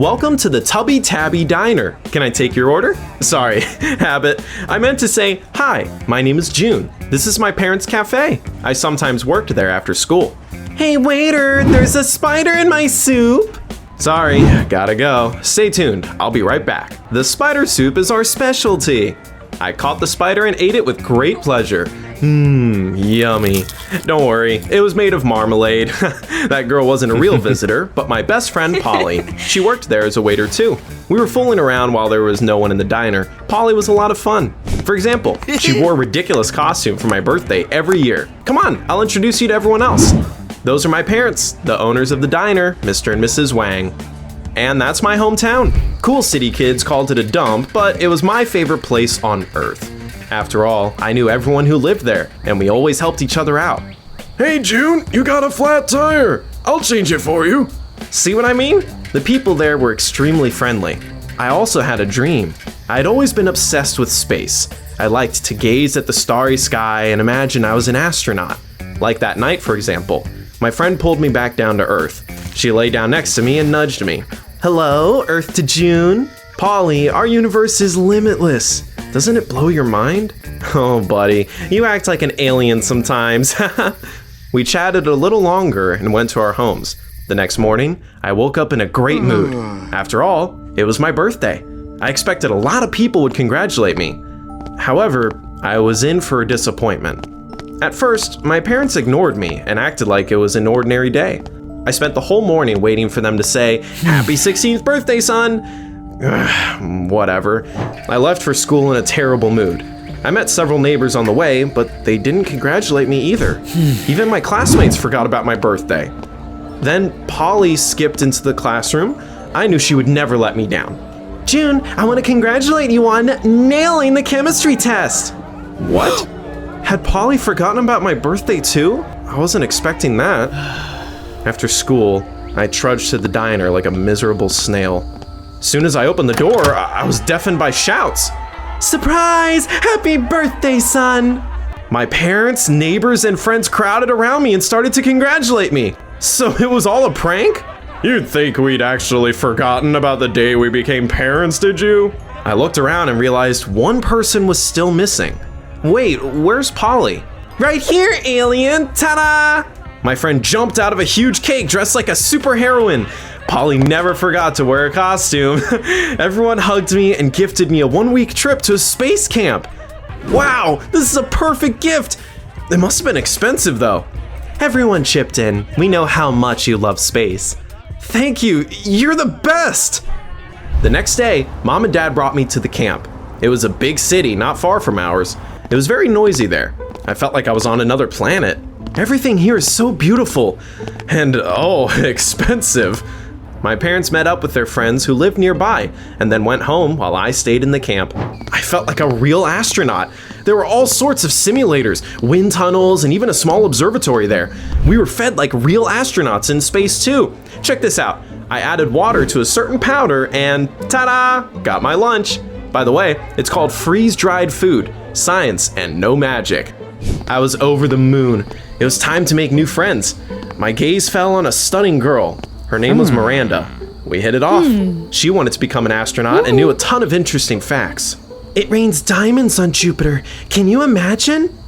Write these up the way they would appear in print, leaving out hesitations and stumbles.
Welcome to the Tubby Tabby Diner. Can I take your order? Sorry, habit. I meant to say, hi, my name is June. This is my parents' cafe. I sometimes worked there after school. Hey waiter, there's a spider in my soup. Sorry, gotta go. Stay tuned, I'll be right back. The spider soup is our specialty. I caught the spider and ate it with great pleasure. Yummy. Don't worry, it was made of marmalade. That girl wasn't a real visitor, but my best friend Polly. She worked there as a waiter too. We were fooling around while there was no one in the diner. Polly was a lot of fun. For example, she wore a ridiculous costume for my birthday every year. Come on, I'll introduce you to everyone else. Those are my parents, the owners of the diner, Mr. and Mrs. Wang. And that's my hometown. Cool city kids called it a dump, but it was my favorite place on earth. After all, I knew everyone who lived there, and we always helped each other out. Hey June, you got a flat tire. I'll change it for you. See what I mean? The people there were extremely friendly. I also had a dream. I'd always been obsessed with space. I liked to gaze at the starry sky and imagine I was an astronaut. Like that night, for example. My friend pulled me back down to Earth. She lay down next to me and nudged me. Hello, Earth to June. Polly, our universe is limitless. Doesn't it blow your mind? Oh, buddy, you act like an alien sometimes. We chatted a little longer and went to our homes. The next morning, I woke up in a great mood. After all, it was my birthday. I expected a lot of people would congratulate me. However, I was in for a disappointment. At first, my parents ignored me and acted like it was an ordinary day. I spent the whole morning waiting for them to say, "Happy 16th birthday, son!" Whatever. I left for school in a terrible mood. I met several neighbors on the way, but they didn't congratulate me either. Even my classmates forgot about my birthday. Then Polly skipped into the classroom. I knew she would never let me down. June, I want to congratulate you on nailing the chemistry test. What? Had Polly forgotten about my birthday too? I wasn't expecting that. After school, I trudged to the diner like a miserable snail. Soon as I opened the door, I was deafened by shouts. Surprise! Happy birthday, son! My parents, neighbors, and friends crowded around me and started to congratulate me. So it was all a prank? You'd think we'd actually forgotten about the day we became parents, did you? I looked around and realized one person was still missing. Wait, where's Polly? Right here, alien! Ta-da! My friend jumped out of a huge cake dressed like a superheroine. Polly never forgot to wear a costume. Everyone hugged me and gifted me a 1-week trip to a space camp. Wow, this is a perfect gift. It must have been expensive though. Everyone chipped in. We know how much you love space. Thank you, you're the best. The next day, Mom and Dad brought me to the camp. It was a big city not far from ours. It was very noisy there. I felt like I was on another planet. Everything here is so beautiful and, expensive. My parents met up with their friends who lived nearby and then went home while I stayed in the camp. I felt like a real astronaut. There were all sorts of simulators, wind tunnels, and even a small observatory there. We were fed like real astronauts in space too. Check this out. I added water to a certain powder and ta-da! Got my lunch. By the way, it's called freeze-dried food, science and no magic. I was over the moon. It was time to make new friends. My gaze fell on a stunning girl. Her name was Miranda. We hit it off. She wanted to become an astronaut and knew a ton of interesting facts. It rains diamonds on Jupiter. Can you imagine?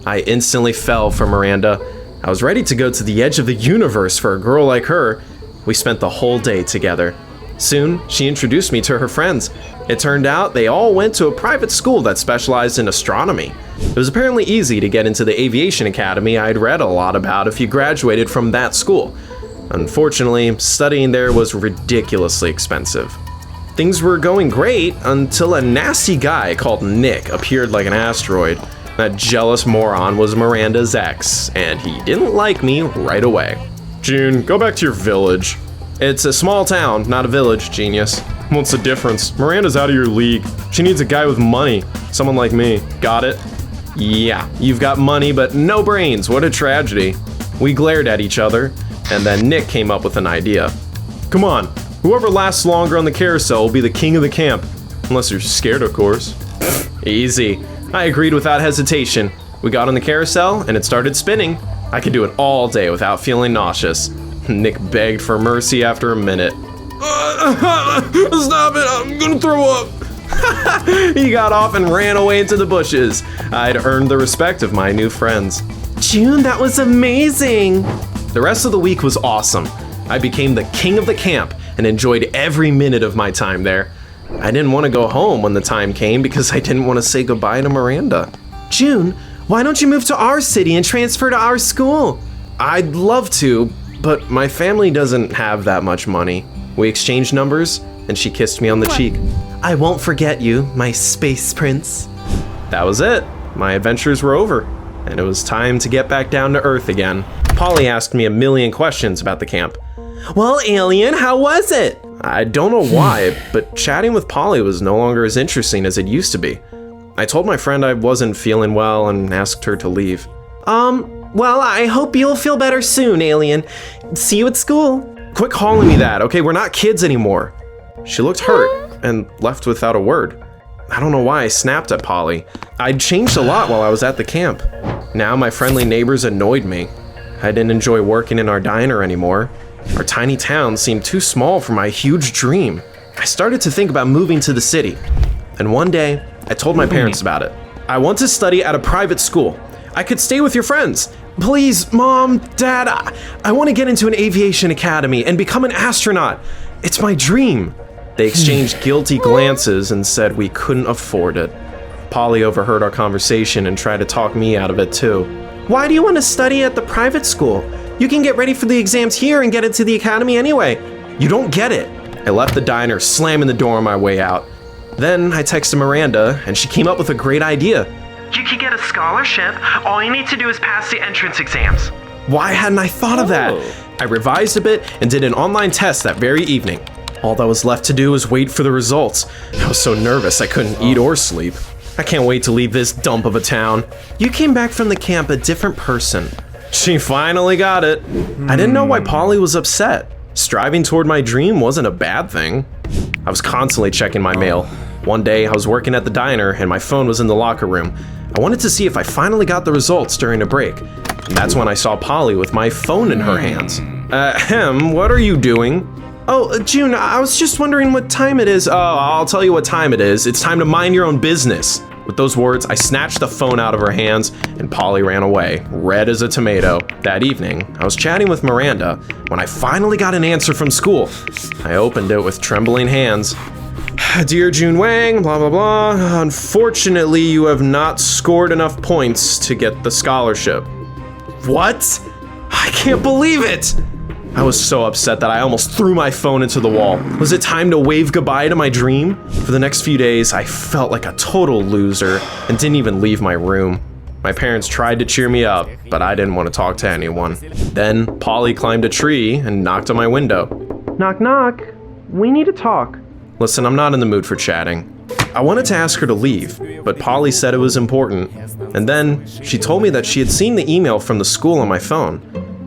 I instantly fell for Miranda. I was ready to go to the edge of the universe for a girl like her. We spent the whole day together. Soon, she introduced me to her friends. It turned out they all went to a private school that specialized in astronomy. It was apparently easy to get into the aviation academy I'd read a lot about if you graduated from that school. Unfortunately, studying there was ridiculously expensive. Things were going great until a nasty guy called Nick appeared like an asteroid. That jealous moron was Miranda's ex, and he didn't like me right away. June, go back to your village. It's a small town, not a village, genius. What's the difference? Miranda's out of your league. She needs a guy with money. Someone like me. Got it? Yeah, you've got money but no brains. What a tragedy. We glared at each other, and then Nick came up with an idea. Come on, whoever lasts longer on the carousel will be the king of the camp. Unless you're scared, of course. Easy. I agreed without hesitation. We got on the carousel, and it started spinning. I could do it all day without feeling nauseous. Nick begged for mercy after a minute. Stop it, I'm gonna throw up. He got off and ran away into the bushes. I'd earned the respect of my new friends. June, that was amazing. The rest of the week was awesome. I became the king of the camp and enjoyed every minute of my time there. I didn't want to go home when the time came because I didn't want to say goodbye to Miranda. June, why don't you move to our city and transfer to our school? I'd love to, but my family doesn't have that much money. We exchanged numbers, and she kissed me on the cheek. I won't forget you, my space prince. That was it. My adventures were over, and it was time to get back down to Earth again. Polly asked me a million questions about the camp. Well, alien, how was it? I don't know why, but chatting with Polly was no longer as interesting as it used to be. I told my friend I wasn't feeling well and asked her to leave. Well, I hope you'll feel better soon, alien. See you at school. Quit calling me that, okay? We're not kids anymore. She looked hurt and left without a word. I don't know why I snapped at Polly. I'd changed a lot while I was at the camp. Now my friendly neighbors annoyed me. I didn't enjoy working in our diner anymore. Our tiny town seemed too small for my huge dream. I started to think about moving to the city. And one day, I told my parents about it. I want to study at a private school. I could stay with your friends. Please, Mom, Dad, I want to get into an aviation academy and become an astronaut. It's my dream. They exchanged guilty glances and said we couldn't afford it. Polly overheard our conversation and tried to talk me out of it too. Why do you want to study at the private school? You can get ready for the exams here and get into the academy anyway. You don't get it. I left the diner, slamming the door on my way out. Then I texted Miranda, and she came up with a great idea. You could get a scholarship. All you need to do is pass the entrance exams. Why hadn't I thought of that? I revised a bit and did an online test that very evening. All that was left to do was wait for the results. I was so nervous I couldn't eat or sleep. I can't wait to leave this dump of a town. You came back from the camp a different person. She finally got it. I didn't know why Polly was upset. Striving toward my dream wasn't a bad thing. I was constantly checking my mail. One day, I was working at the diner and my phone was in the locker room. I wanted to see if I finally got the results during a break. And that's when I saw Polly with my phone in her hands. What are you doing? Oh, June, I was just wondering what time it is. Oh, I'll tell you what time it is. It's time to mind your own business. With those words, I snatched the phone out of her hands and Polly ran away, red as a tomato. That evening, I was chatting with Miranda when I finally got an answer from school. I opened it with trembling hands. Dear June Wang, blah, blah, blah. Unfortunately, you have not scored enough points to get the scholarship. What? I can't believe it! I was so upset that I almost threw my phone into the wall. Was it time to wave goodbye to my dream? For the next few days, I felt like a total loser and didn't even leave my room. My parents tried to cheer me up, but I didn't want to talk to anyone. Then, Polly climbed a tree and knocked on my window. Knock, knock. We need to talk. Listen, I'm not in the mood for chatting. I wanted to ask her to leave, but Polly said it was important. And then, she told me that she had seen the email from the school on my phone.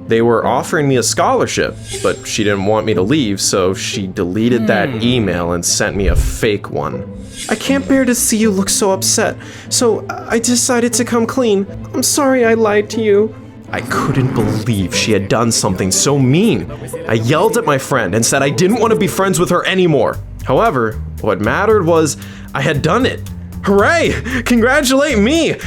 They were offering me a scholarship, but she didn't want me to leave, so she deleted that email and sent me a fake one. I can't bear to see you look so upset, so I decided to come clean. I'm sorry I lied to you. I couldn't believe she had done something so mean. I yelled at my friend and said I didn't want to be friends with her anymore. However, what mattered was I had done it. Hooray! Congratulate me!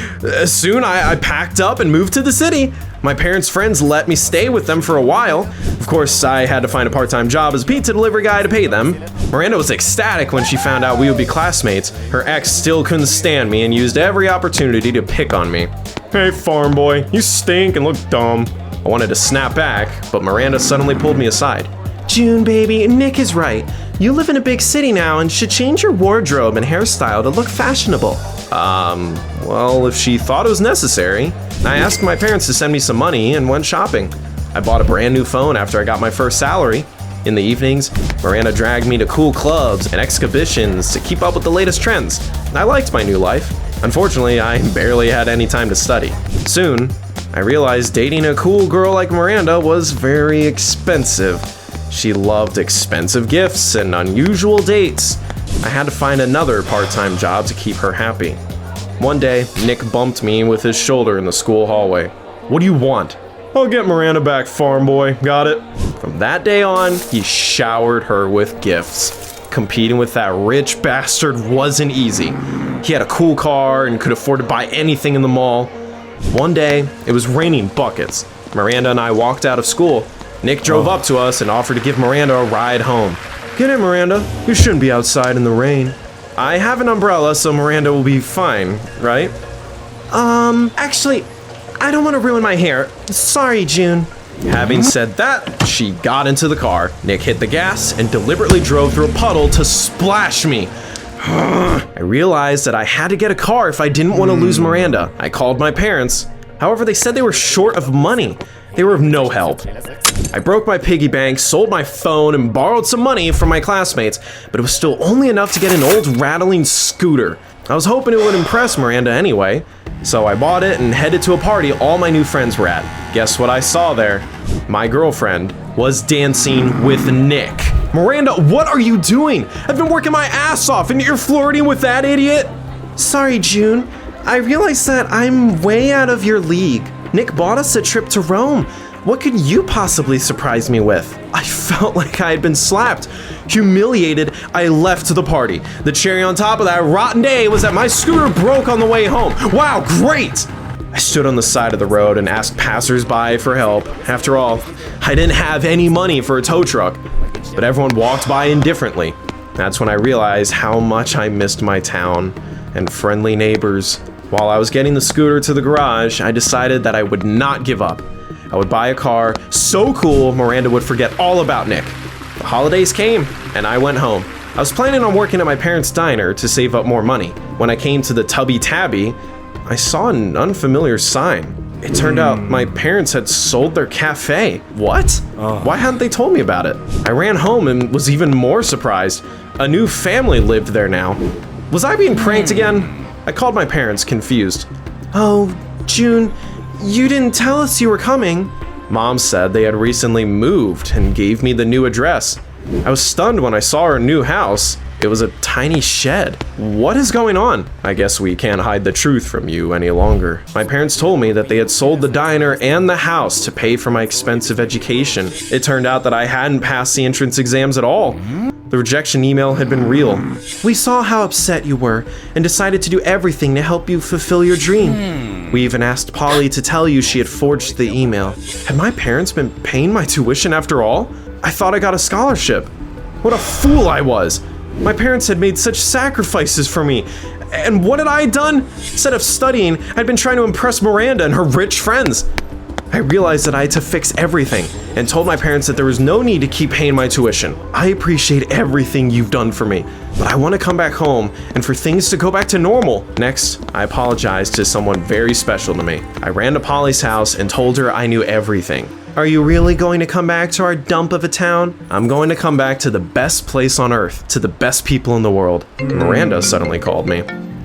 Soon I packed up and moved to the city. My parents' friends let me stay with them for a while. Of course, I had to find a part-time job as a pizza delivery guy to pay them. Miranda was ecstatic when she found out we would be classmates. Her ex still couldn't stand me and used every opportunity to pick on me. Hey, farm boy, you stink and look dumb. I wanted to snap back, but Miranda suddenly pulled me aside. June, baby, Nick is right. You live in a big city now and should change your wardrobe and hairstyle to look fashionable. Well, if she thought it was necessary. I asked my parents to send me some money and went shopping. I bought a brand new phone after I got my first salary. In the evenings, Miranda dragged me to cool clubs and exhibitions to keep up with the latest trends. I liked my new life. Unfortunately, I barely had any time to study. Soon, I realized dating a cool girl like Miranda was very expensive. She loved expensive gifts and unusual dates. I had to find another part-time job to keep her happy. One day, Nick bumped me with his shoulder in the school hallway. What do you want? I'll get Miranda back, farm boy. Got it? From that day on, he showered her with gifts. Competing with that rich bastard wasn't easy. He had a cool car and could afford to buy anything in the mall. One day, it was raining buckets. Miranda and I walked out of school. Nick drove up to us and offered to give Miranda a ride home. Get in, Miranda. You shouldn't be outside in the rain. I have an umbrella, so Miranda will be fine, right? Actually, I don't want to ruin my hair. Sorry, June. Having said that, she got into the car. Nick hit the gas and deliberately drove through a puddle to splash me. I realized that I had to get a car if I didn't want to lose Miranda. I called my parents. However, they said they were short of money. They were of no help. I broke my piggy bank, sold my phone, and borrowed some money from my classmates, but it was still only enough to get an old rattling scooter. I was hoping it would impress Miranda anyway, so I bought it and headed to a party all my new friends were at. Guess what I saw there? My girlfriend was dancing with Nick. Miranda, what are you doing? I've been working my ass off and you're flirting with that idiot? Sorry, June. I realize that I'm way out of your league. Nick bought us a trip to Rome. What could you possibly surprise me with? I felt like I had been slapped. Humiliated, I left the party. The cherry on top of that rotten day was that my scooter broke on the way home. Wow, great! I stood on the side of the road and asked passersby for help. After all, I didn't have any money for a tow truck, but everyone walked by indifferently. That's when I realized how much I missed my town and friendly neighbors. While I was getting the scooter to the garage, I decided that I would not give up. I would buy a car so cool Miranda would forget all about Nick. The holidays came, and I went home. I was planning on working at my parents' diner to save up more money. When I came to the Tubby Tabby, I saw an unfamiliar sign. It turned out my parents had sold their cafe. What? Why hadn't they told me about it? I ran home and was even more surprised. A new family lived there now. Was I being pranked again? I called my parents, confused. Oh, June, you didn't tell us you were coming. Mom said they had recently moved and gave me the new address. I was stunned when I saw our new house. It was a tiny shed. What is going on? I guess we can't hide the truth from you any longer. My parents told me that they had sold the diner and the house to pay for my expensive education. It turned out that I hadn't passed the entrance exams at all. The rejection email had been real. We saw how upset you were and decided to do everything to help you fulfill your dream. We even asked Polly to tell you she had forged the email. Had my parents been paying my tuition after all? I thought I got a scholarship. What a fool I was. My parents had made such sacrifices for me. And what had I done? Instead of studying, I'd been trying to impress Miranda and her rich friends. I realized that I had to fix everything and told my parents that there was no need to keep paying my tuition. I appreciate everything you've done for me, but I want to come back home and for things to go back to normal. Next, I apologized to someone very special to me. I ran to Polly's house and told her I knew everything. Are you really going to come back to our dump of a town? I'm going to come back to the best place on earth, to the best people in the world. Miranda suddenly called me.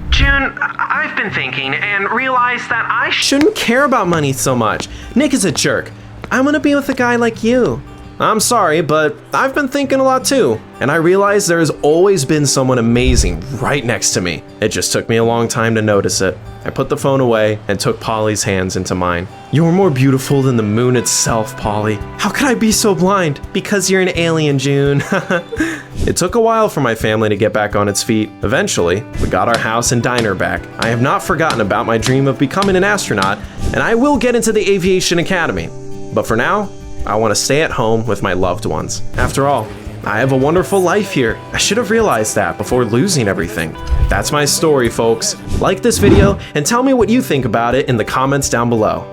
June, I've been thinking and realized that I shouldn't care about money so much. Nick is a jerk. I want to be with a guy like you. I'm sorry, but I've been thinking a lot too. And I realized there has always been someone amazing right next to me. It just took me a long time to notice it. I put the phone away and took Polly's hands into mine. You're more beautiful than the moon itself, Polly. How could I be so blind? Because you're an alien, June. It took a while for my family to get back on its feet. Eventually, we got our house and diner back. I have not forgotten about my dream of becoming an astronaut, and I will get into the aviation academy. But for now, I want to stay at home with my loved ones. After all, I have a wonderful life here. I should have realized that before losing everything. That's my story, folks. Like this video and tell me what you think about it in the comments down below.